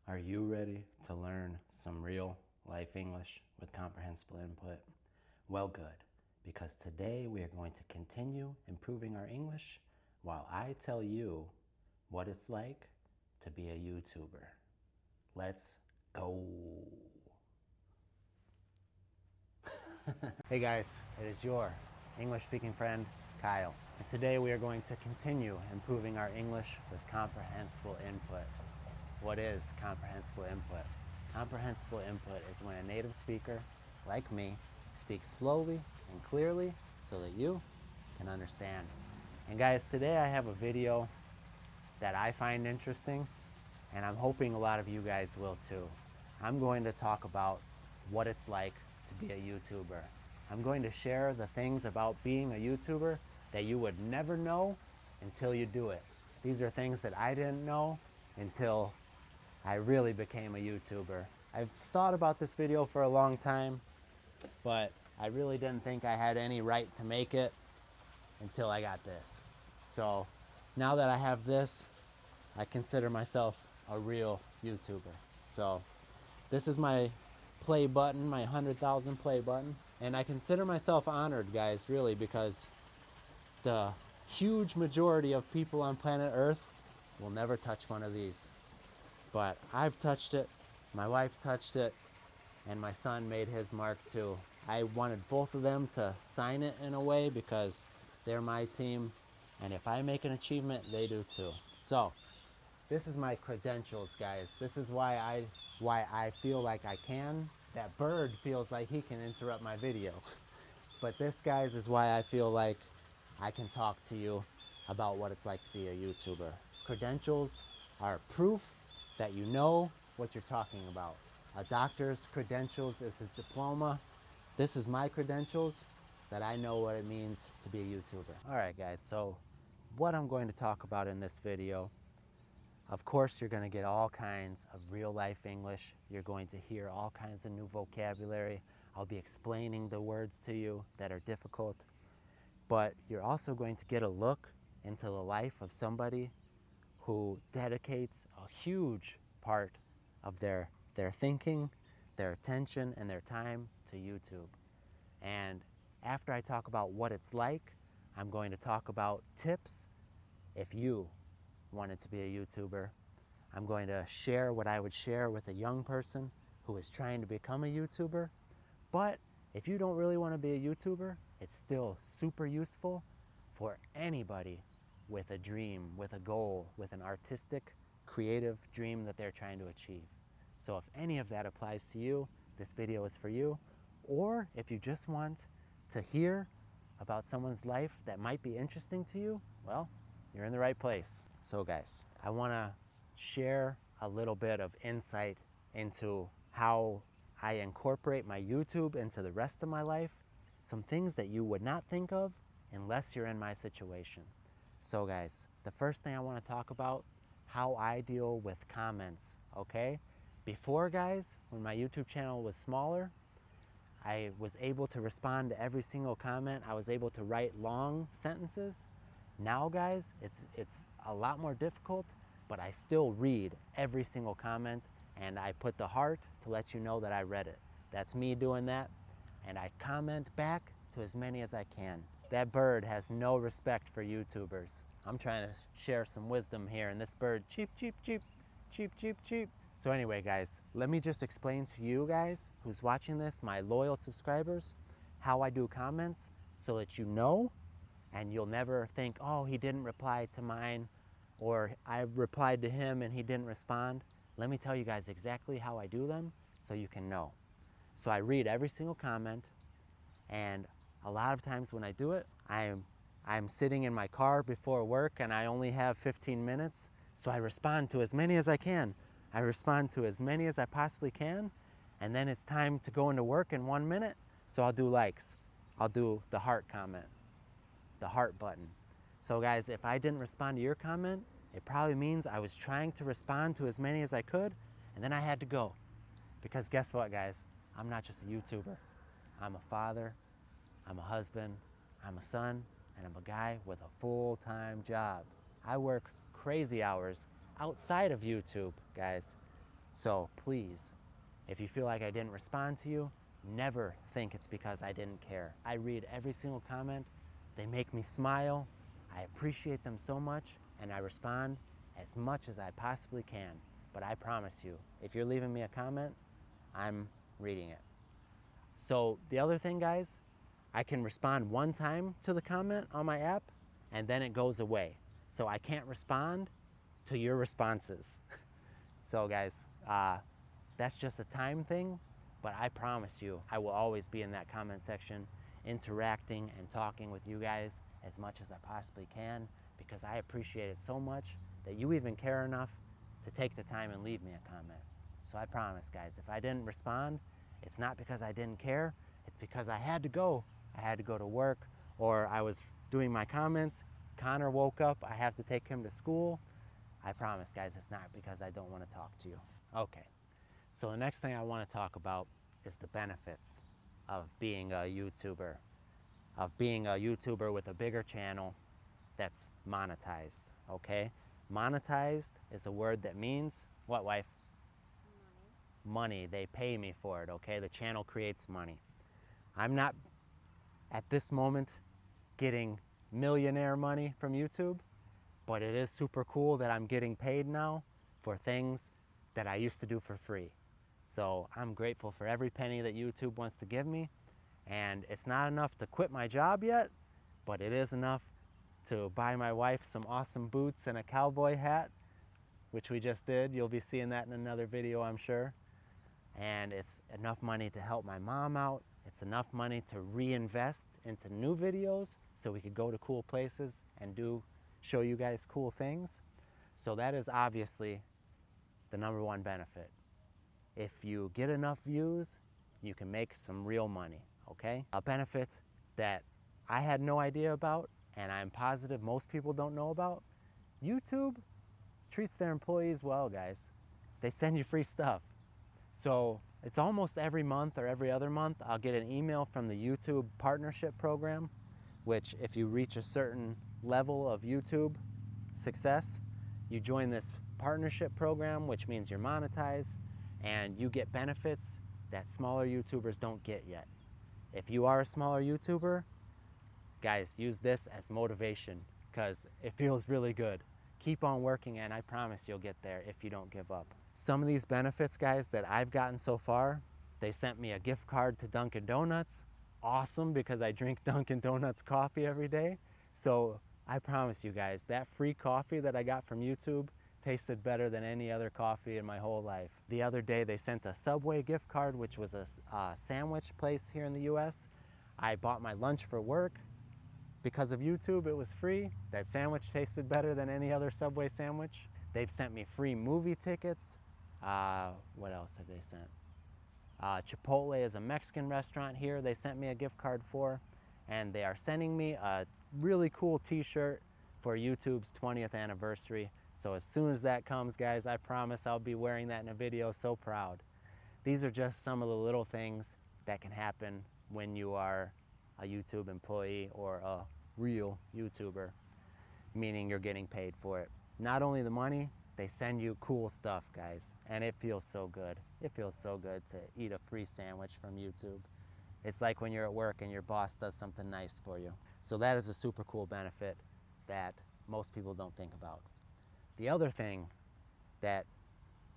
Are you ready to learn some real life English with comprehensible input? Well, good, because today we are going to continue improving our English while I tell you what it's like to be a YouTuber. Let's go. Hey guys, it is your English-speaking friend, Kyle. And today we are going to continue improving our English with comprehensible input. What is comprehensible input? Comprehensible input is when a native speaker, like me, speaks slowly and clearly so that you can understand. And guys, today I have a video that I find interesting, and I'm hoping a lot of you guys will too. I'm going to talk about what it's like to be a YouTuber. I'm going to share the things about being a YouTuber that you would never know until you do it. These are things that I didn't know until I really became a YouTuber. I've thought about this video for a long time, but I really didn't think I had any right to make it until I got this. So now that I have this, I consider myself a real YouTuber. So this is my play button, my 100,000 play button. And I consider myself honored, guys, really, because the huge majority of people on planet Earth will never touch one of these. But I've touched it, my wife touched it, and my son made his mark too. I wanted both of them to sign it in a way because they're my team, and if I make an achievement, they do too. So this is my credentials, guys. This is why I feel like I can. That bird feels like he can interrupt my video. But this, guys, is why I feel like I can talk to you about what it's like to be a YouTuber. Credentials are proof that you know what you're talking about. A doctor's credentials is his diploma. This is my credentials that I know what it means to be a YouTuber. All right, guys, so what I'm going to talk about in this video, of course, you're going to get all kinds of real life English. You're going to hear all kinds of new vocabulary. I'll be explaining the words to you that are difficult, but you're also going to get a look into the life of somebody who dedicates a huge part of their thinking, their attention, and their time to YouTube. And after I talk about what it's like, I'm going to talk about tips if you wanted to be a YouTuber. I'm going to share what I would share with a young person who is trying to become a YouTuber. But if you don't really want to be a YouTuber, it's still super useful for anybody with a dream, with a goal, with an artistic, creative dream that they're trying to achieve. So if any of that applies to you, this video is for you. Or if you just want to hear about someone's life that might be interesting to you, well, you're in the right place. So guys, I want to share a little bit of insight into how I incorporate my YouTube into the rest of my life. Some things that you would not think of unless you're in my situation. So guys, the first thing I want to talk about, how I deal with comments, okay? Before, guys, when my YouTube channel was smaller, I was able to respond to every single comment. I was able to write long sentences. Now, guys, it's a lot more difficult, but I still read every single comment, and I put the heart to let you know that I read it. That's me doing that, and I comment back to as many as I can. That bird has no respect for YouTubers. I'm trying to share some wisdom here, and this bird, cheep, cheep, cheep, cheep, cheep, cheep. So anyway, guys, let me just explain to you guys who's watching this, my loyal subscribers, how I do comments so that you know, and you'll never think, oh, he didn't reply to mine, or I replied to him and he didn't respond. Let me tell you guys exactly how I do them so you can know. So I read every single comment, and a lot of times when I do it, I'm sitting in my car before work and I only have 15 minutes, so I respond to as many as I can. I respond to as many as I possibly can, and then it's time to go into work in 1 minute, so I'll do likes. I'll do the heart comment, the heart button. So guys, if I didn't respond to your comment, it probably means I was trying to respond to as many as I could, and then I had to go. Because guess what, guys? I'm not just a YouTuber. I'm a father, I'm a husband, I'm a son, and I'm a guy with a full-time job. I work crazy hours outside of YouTube, guys. So please, if you feel like I didn't respond to you, never think it's because I didn't care. I read every single comment. They make me smile. I appreciate them so much, and I respond as much as I possibly can. But I promise you, if you're leaving me a comment, I'm reading it. So the other thing, guys, I can respond one time to the comment on my app, and then it goes away. So I can't respond to your responses. So guys, that's just a time thing, but I promise you, I will always be in that comment section, interacting and talking with you guys as much as I possibly can, because I appreciate it so much that you even care enough to take the time and leave me a comment. So I promise, guys, if I didn't respond, it's not because I didn't care, it's because I had to go. I had to go to work, or I was doing my comments. Connor woke up, I have to take him to school. I promise, guys, it's not because I don't want to talk to you. Okay, so the next thing I want to talk about is the benefits of being a YouTuber, with a bigger channel that's monetized, okay? Monetized is a word that means, what, wife? Money. They pay me for it, okay? The channel creates money. I'm not, at this moment, getting millionaire money from YouTube, but it is super cool that I'm getting paid now for things that I used to do for free. So I'm grateful for every penny that YouTube wants to give me, and it's not enough to quit my job yet, but it is enough to buy my wife some awesome boots and a cowboy hat, which we just did. You'll be seeing that in another video, I'm sure. And it's enough money to help my mom out. It's enough money to reinvest into new videos so we could go to cool places and show you guys cool things. So that is obviously the number one benefit. If you get enough views, you can make some real money, okay? A benefit that I had no idea about, and I'm positive most people don't know about, YouTube treats their employees well, guys. They send you free stuff. So it's almost every month or every other month, I'll get an email from the YouTube partnership program, which if you reach a certain level of YouTube success, you join this partnership program, which means you're monetized, and you get benefits that smaller YouTubers don't get yet. If you are a smaller YouTuber, guys, use this as motivation because it feels really good. Keep on working, and I promise you'll get there if you don't give up. Some of these benefits, guys, that I've gotten so far, they sent me a gift card to Dunkin' Donuts. Awesome, because I drink Dunkin' Donuts coffee every day. So I promise you guys, that free coffee that I got from YouTube tasted better than any other coffee in my whole life. The other day they sent a Subway gift card, which was a sandwich place here in the US. I bought my lunch for work. Because of YouTube, it was free. That sandwich tasted better than any other Subway sandwich. They've sent me free movie tickets. What else have they sent? Chipotle is a Mexican restaurant here. They sent me a gift card for, and they are sending me a really cool t-shirt for YouTube's 20th anniversary. So as soon as that comes, guys, I promise I'll be wearing that in a video. So proud. These are just some of the little things that can happen when you are a YouTube employee or a real YouTuber, meaning you're getting paid for it. Not only the money, they send you cool stuff, guys, and it feels so good. It feels so good to eat a free sandwich from YouTube. It's like when you're at work and your boss does something nice for you. So that is a super cool benefit that most people don't think about. The other thing that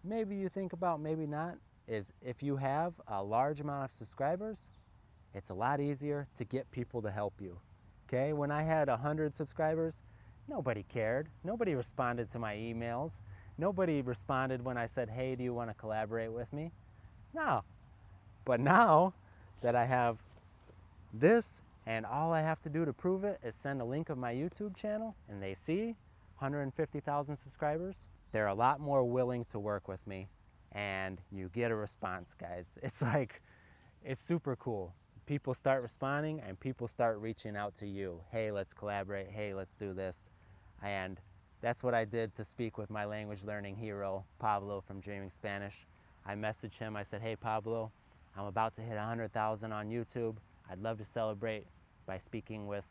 maybe you think about, maybe not, is if you have a large amount of subscribers, it's a lot easier to get people to help you. Okay, when I had 100 subscribers, nobody cared. Nobody responded to my emails. Nobody responded when I said, hey, do you want to collaborate with me? No. But now that I have this, and all I have to do to prove it is send a link of my YouTube channel, and they see 150,000 subscribers, they're a lot more willing to work with me, and you get a response, guys. It's like, it's super cool. People start responding and people start reaching out to you. Hey, let's collaborate. Hey, let's do this. And that's what I did to speak with my language learning hero, Pablo from Dreaming Spanish. I messaged him. I said, hey, Pablo, I'm about to hit 100,000 on YouTube. I'd love to celebrate by speaking with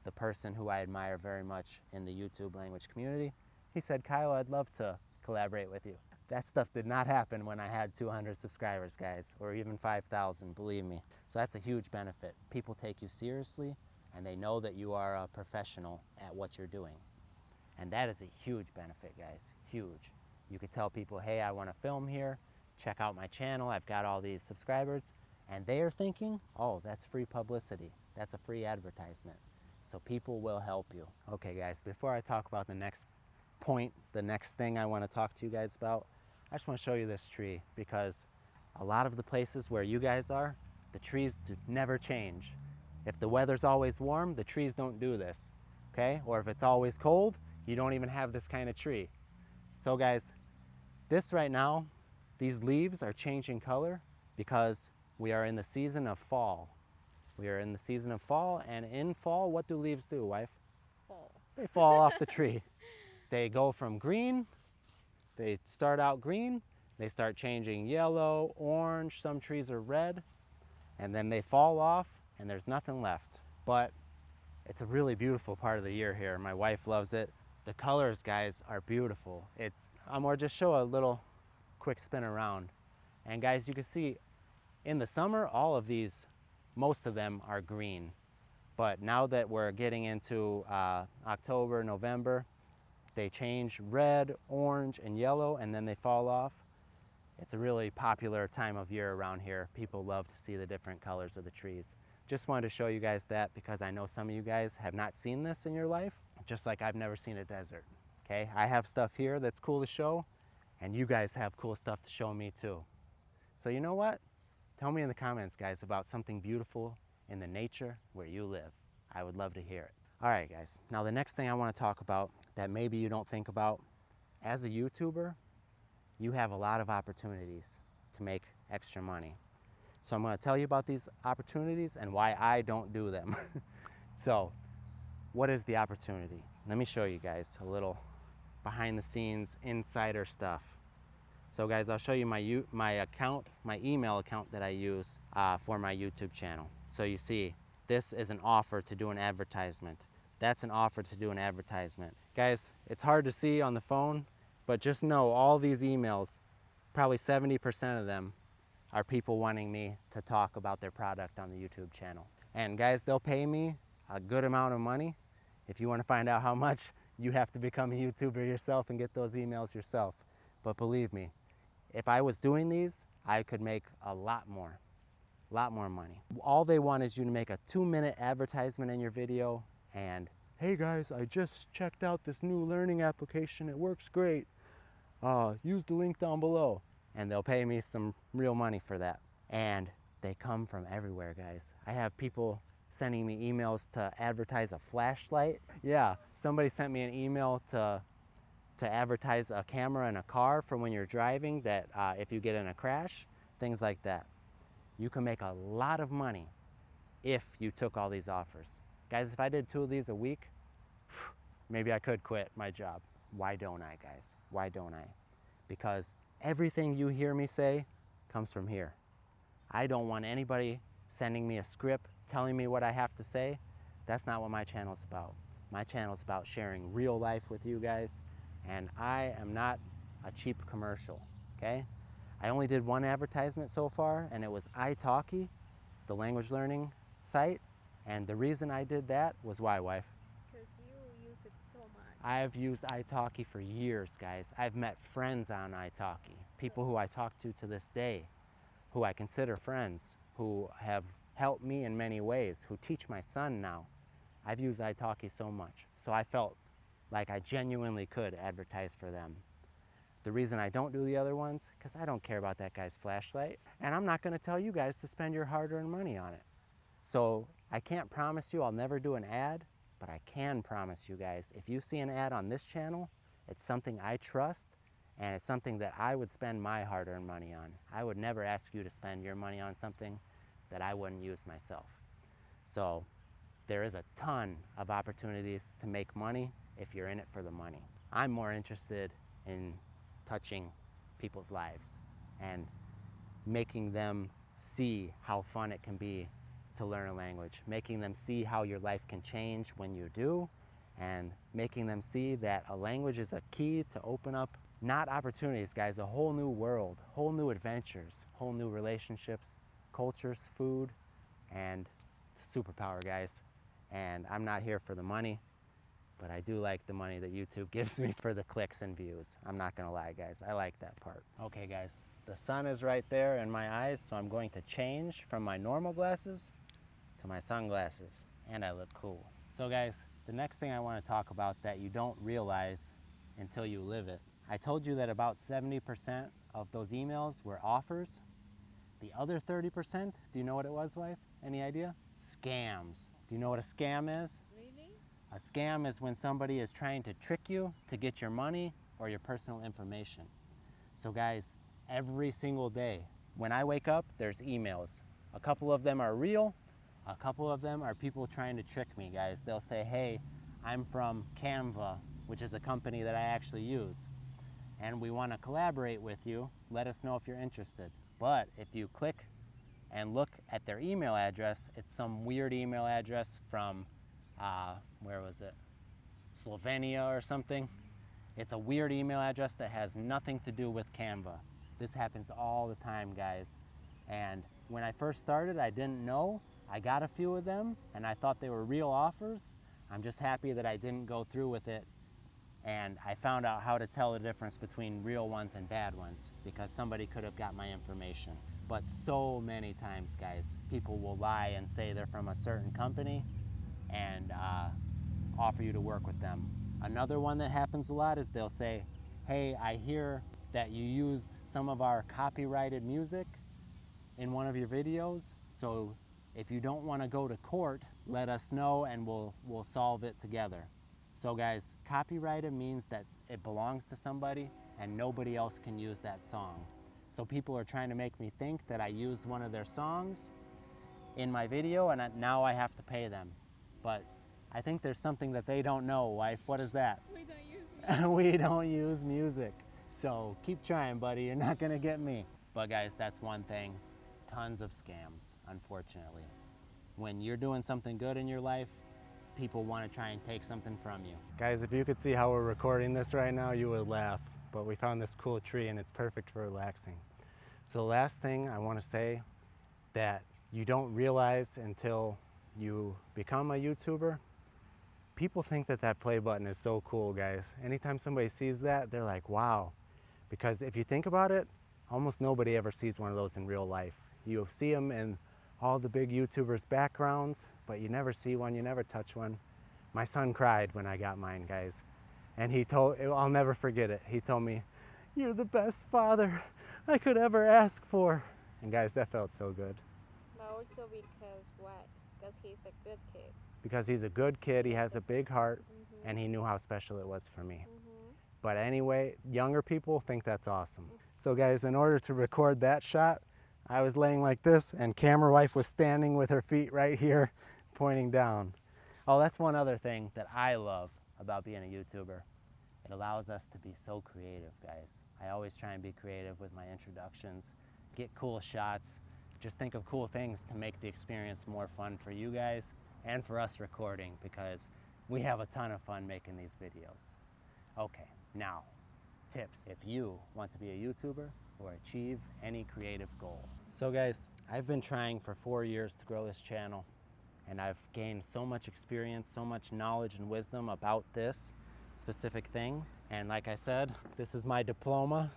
the person who I admire very much in the YouTube language community. He said, Kyle, I'd love to collaborate with you. That stuff did not happen when I had 200 subscribers, guys, or even 5,000, believe me. So that's a huge benefit. People take you seriously and they know that you are a professional at what you're doing. And that is a huge benefit, guys, huge. You could tell people, hey, I want to film here, check out my channel, I've got all these subscribers, and they are thinking, oh, that's free publicity, that's a free advertisement. So people will help you. Okay, guys, before I talk about the next point, the next thing I want to talk to you guys about, I just want to show you this tree, because a lot of the places where you guys are, the trees never change. If the weather's always warm, the trees don't do this, okay? Or if it's always cold, you don't even have this kind of tree. So guys, this right now, these leaves are changing color because we are in the season of fall. We are in the season of fall, and in fall, what do leaves do, wife? Fall. They fall off the tree. They go from green, they start out green, they start changing yellow, orange, some trees are red, and then they fall off and there's nothing left. But it's a really beautiful part of the year here. My wife loves it. The colors, guys, are beautiful. I'm gonna just show a little quick spin around. And guys, you can see in the summer, all of these, most of them are green. But now that we're getting into October, November, they change red, orange, and yellow, and then they fall off. It's a really popular time of year around here. People love to see the different colors of the trees. Just wanted to show you guys that because I know some of you guys have not seen this in your life, just like I've never seen a desert, okay? I have stuff here that's cool to show, and you guys have cool stuff to show me too. So you know what? Tell me in the comments, guys, about something beautiful in the nature where you live. I would love to hear it. All right, guys. Now the next thing I want to talk about that maybe you don't think about, as a YouTuber, you have a lot of opportunities to make extra money. So I'm going to tell you about these opportunities and why I don't do them. So what is the opportunity? Let me show you guys a little behind the scenes insider stuff. So guys, I'll show you my account, my email account that I use for my YouTube channel. So you see, this is an offer to do an advertisement. That's an offer to do an advertisement. Guys, it's hard to see on the phone, but just know all these emails, probably 70% of them are people wanting me to talk about their product on the YouTube channel. And guys, they'll pay me a good amount of money. If you want to find out how much, you have to become a YouTuber yourself and get those emails yourself. But believe me, if I was doing these, I could make a lot more money. All they want is you to make a 2-minute advertisement in your video and, hey guys, I just checked out this new learning application. It works great. Use the link down below. And they'll pay me some real money for that. And they come from everywhere, guys. I have people sending me emails to advertise a flashlight. Yeah, somebody sent me an email to advertise a camera in a car for when you're driving, that if you get in a crash, things like that. You can make a lot of money if you took all these offers. Guys, if I did 2 of these a week, maybe I could quit my job. Why don't I, guys? Why don't I? Because everything you hear me say comes from here. I don't want anybody sending me a script, telling me what I have to say. That's not what my channel's about. My channel's about sharing real life with you guys, and I am not a cheap commercial, okay? I only did 1 advertisement so far, and it was italki, the language learning site, and the reason I did that was why, wife? Because you use it so much. I've used italki for years, guys. I've met friends on italki, people who I talk to this day, who I consider friends, who have helped me in many ways, who teach my son now. I've used italki so much, so I felt like I genuinely could advertise for them. The reason I don't do the other ones, because I don't care about that guy's flashlight, and I'm not going to tell you guys to spend your hard-earned money on it. So I can't promise you I'll never do an ad, but I can promise you guys, if you see an ad on this channel, it's something I trust, and it's something that I would spend my hard-earned money on. I would never ask you to spend your money on something that I wouldn't use myself. So there is a ton of opportunities to make money if you're in it for the money. I'm more interested in touching people's lives and making them see how fun it can be to learn a language, making them see how your life can change when you do, and making them see that a language is a key to open up not opportunities, guys, a whole new world, whole new adventures, whole new relationships, cultures, food, and it's a superpower, guys. And I'm not here for the money, but I do like the money that YouTube gives me for the clicks and views. I'm not gonna lie, guys, I like that part. Okay, guys, the sun is right there in my eyes, so I'm going to change from my normal glasses to my sunglasses, and I look cool. So guys, the next thing I want to talk about that you don't realize until you live it. I told you that about 70% of those emails were offers. The other 30%, do you know what it was, wife? Any idea? Scams. Do you know what a scam is? Really? A scam is when somebody is trying to trick you to get your money or your personal information. So guys, every single day, when I wake up, there's emails. A couple of them are real, a couple of them are people trying to trick me, guys. They'll say, hey, I'm from Canva, which is a company that I actually use, and we want to collaborate with you. Let us know if you're interested. But if you click and look at their email address, it's some weird email address from, where was it? Slovenia or something. It's a weird email address that has nothing to do with Canva. This happens all the time, guys. And when I first started, I didn't know. I got a few of them and I thought they were real offers. I'm just happy that I didn't go through with it, and I found out how to tell the difference between real ones and bad ones, because somebody could have got my information. But so many times, guys, people will lie and say they're from a certain company and offer you to work with them. Another one that happens a lot is they'll say, hey, I hear that you use some of our copyrighted music in one of your videos, so if you don't want to go to court, let us know and we'll solve it together. So guys, copyrighted means that it belongs to somebody and nobody else can use that song. So people are trying to make me think that I used one of their songs in my video and now I have to pay them. But I think there's something that they don't know, wife. What is that? We don't use music. We don't use music. So keep trying, buddy. You're not gonna get me. But guys, that's one thing. Tons of scams, unfortunately. When you're doing something good in your life, people want to try and take something from you. Guys, if you could see how we're recording this right now, you would laugh. But we found this cool tree and it's perfect for relaxing. So the last thing I want to say that you don't realize until you become a YouTuber, people think that that play button is so cool, guys. Anytime somebody sees that, they're like, wow. Because if you think about it, almost nobody ever sees one of those in real life. You see them in all the big YouTubers' backgrounds, but you never see one, you never touch one. My son cried when I got mine, guys. And I'll never forget it. He told me, you're the best father I could ever ask for. And guys, that felt so good. But also because what? Because he's a good kid. Because he's a good kid, he has a big heart, and he knew how special it was for me. But anyway, younger people think that's awesome. So guys, in order to record that shot, I was laying like this and camera wife was standing with her feet right here pointing down. Oh, that's one other thing that I love about being a YouTuber. It allows us to be so creative, guys. I always try and be creative with my introductions, get cool shots, just think of cool things to make the experience more fun for you guys and for us recording, because we have a ton of fun making these videos. Okay, now, tips if you want to be a YouTuber or achieve any creative goal. So guys, I've been trying for 4 years to grow this channel, and I've gained so much experience, so much knowledge and wisdom about this specific thing. And like I said, this is my diploma.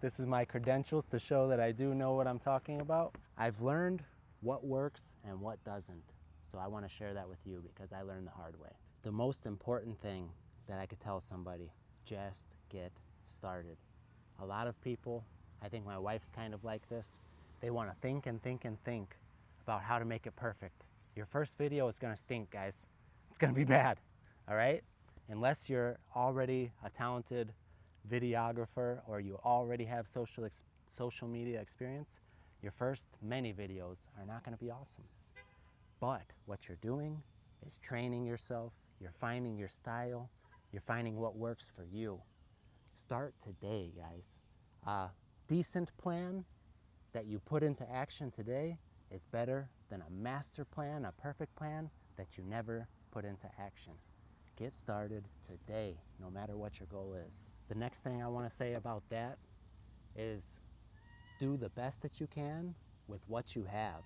This is my credentials to show that I do know what I'm talking about. I've learned what works and what doesn't. So I want to share that with you because I learned the hard way. The most important thing that I could tell somebody, just get started. A lot of people, I think my wife's kind of like this, they want to think and think and think about how to make it perfect. Your first video is going to stink, guys. It's going to be bad, all right? Unless you're already a talented videographer or you already have social media experience, your first many videos are not going to be awesome. But what you're doing is training yourself, you're finding your style, you're finding what works for you. Start today, guys. A decent plan that you put into action today is better than a master plan, a perfect plan that you never put into action. Get started today, no matter what your goal is. The next thing I want to say about that is do the best that you can with what you have,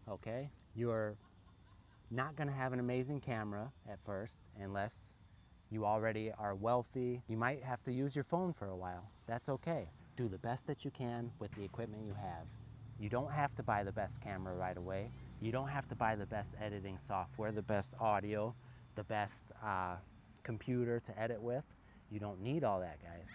okay? You're not going to have an amazing camera at first unless you already are wealthy. You might have to use your phone for a while. That's okay. Do the best that you can with the equipment you have. You don't have to buy the best camera right away. You don't have to buy the best editing software, the best audio, the best computer to edit with. You don't need all that, guys.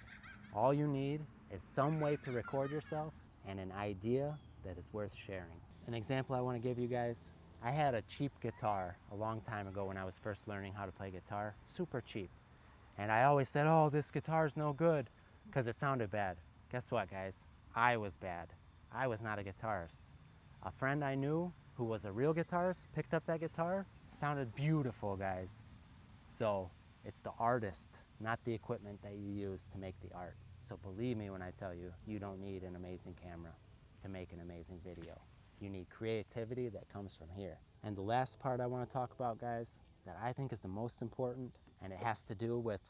All you need is some way to record yourself and an idea that is worth sharing. An example I want to give you guys, I had a cheap guitar a long time ago when I was first learning how to play guitar, super cheap. And I always said, oh, this guitar's no good, because it sounded bad. Guess what, guys? I was bad. I was not a guitarist. A friend I knew who was a real guitarist picked up that guitar, sounded beautiful, guys. So it's the artist, not the equipment that you use to make the art. So believe me when I tell you, you don't need an amazing camera to make an amazing video. You need creativity that comes from here. And the last part I want to talk about, guys, that I think is the most important, and it has to do with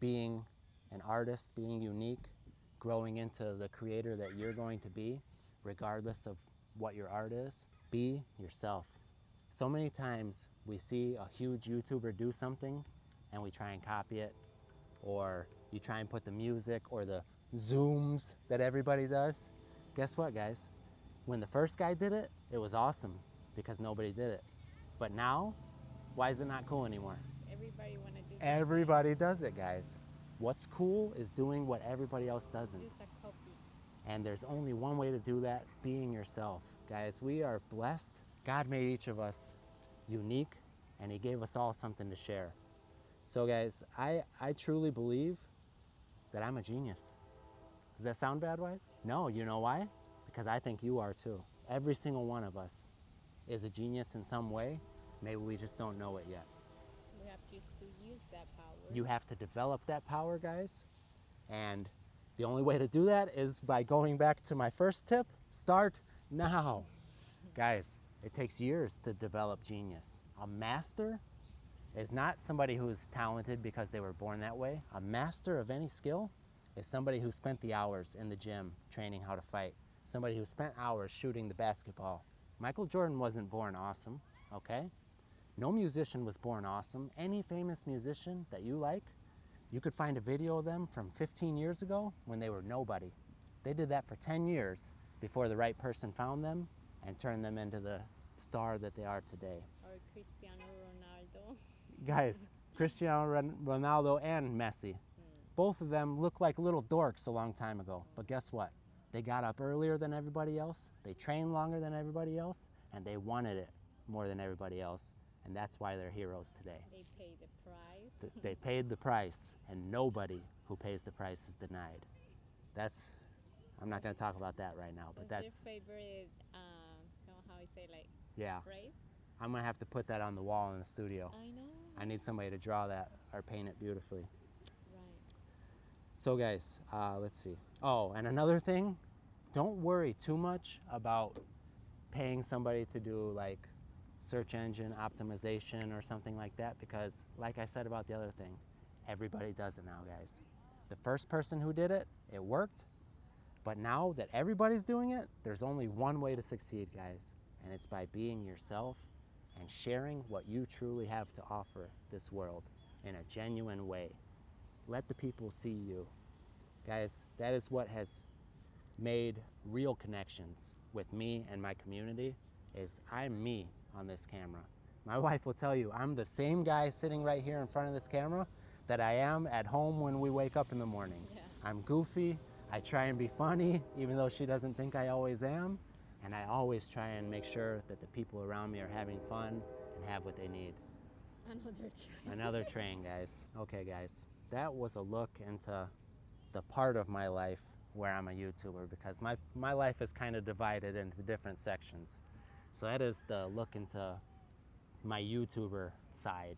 being an artist, being unique, growing into the creator that you're going to be, regardless of what your art is. Be yourself. So many times we see a huge YouTuber do something and we try and copy it, or you try and put the music or the zooms that everybody does. Guess what, guys? When the first guy did it, it was awesome because nobody did it. But now, why is it not cool anymore? Everybody want to do the Everybody does it, guys. What's cool is doing what everybody else doesn't. same. Just a copy. And there's only one way to do that, being yourself. Guys, we are blessed. God made each of us unique, and he gave us all something to share. So guys, I truly believe that I'm a genius. Does that sound bad, wife? No, you know why? Because I think you are too. Every single one of us is a genius in some way. Maybe we just don't know it yet. We have just to use that power. You have to develop that power, guys. And the only way to do that is by going back to my first tip, start now. Guys, it takes years to develop genius. A master is not somebody who's talented because they were born that way. A master of any skill is somebody who spent the hours in the gym training how to fight. Somebody who spent hours shooting the basketball. Michael Jordan wasn't born awesome, okay? No musician was born awesome. Any famous musician that you like, you could find a video of them from 15 years ago when they were nobody. They did that for 10 years before the right person found them and turned them into the star that they are today. Or Cristiano Ronaldo. Guys, Cristiano Ronaldo and Messi, both of them look like little dorks a long time ago. But guess what? They got up earlier than everybody else, they trained longer than everybody else, and they wanted it more than everybody else. And that's why they're heroes today. They pay the price. They paid the price, and nobody who pays the price is denied. That's, I'm not going to talk about that right now, but What's that's, your favorite, you know how I say, like, yeah. phrase? I'm going to have to put that on the wall in the studio. I know. I need somebody to draw that or paint it beautifully. Right. So guys, let's see. Oh, and another thing, don't worry too much about paying somebody to do like search engine optimization or something like that, because like I said about the other thing, everybody does it now, guys. The first person who did it, it worked. But now that everybody's doing it, there's only one way to succeed, guys, and it's by being yourself and sharing what you truly have to offer this world in a genuine way. Let the people see you. Guys, that is what has made real connections with me and my community, is I'm me on this camera. My wife will tell you, I'm the same guy sitting right here in front of this camera that I am at home when we wake up in the morning. Yeah. I'm goofy, I try and be funny, even though she doesn't think I always am, and I always try and make sure that the people around me are having fun and have what they need. Another train. Another train, guys. Okay, guys, that was a look into the part of my life where I'm a YouTuber, because my life is kind of divided into different sections. So that is the look into my YouTuber side.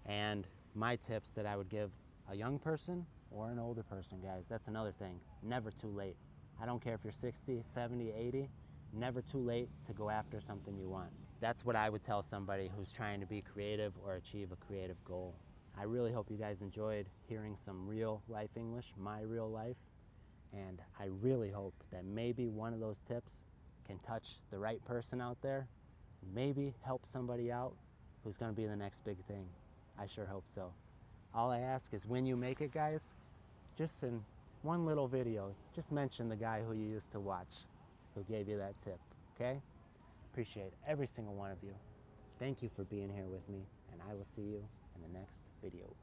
And my tips that I would give a young person or an older person, guys, that's another thing. Never too late. I don't care if you're 60, 70, 80, never too late to go after something you want. That's what I would tell somebody who's trying to be creative or achieve a creative goal. I really hope you guys enjoyed hearing some real life English, my real life. And I really hope that maybe one of those tips can touch the right person out there, maybe help somebody out who's going to be the next big thing. I sure hope so. All I ask is when you make it, guys, just in one little video, just mention the guy who you used to watch who gave you that tip, okay? Appreciate every single one of you. Thank you for being here with me, and I will see you in the next video.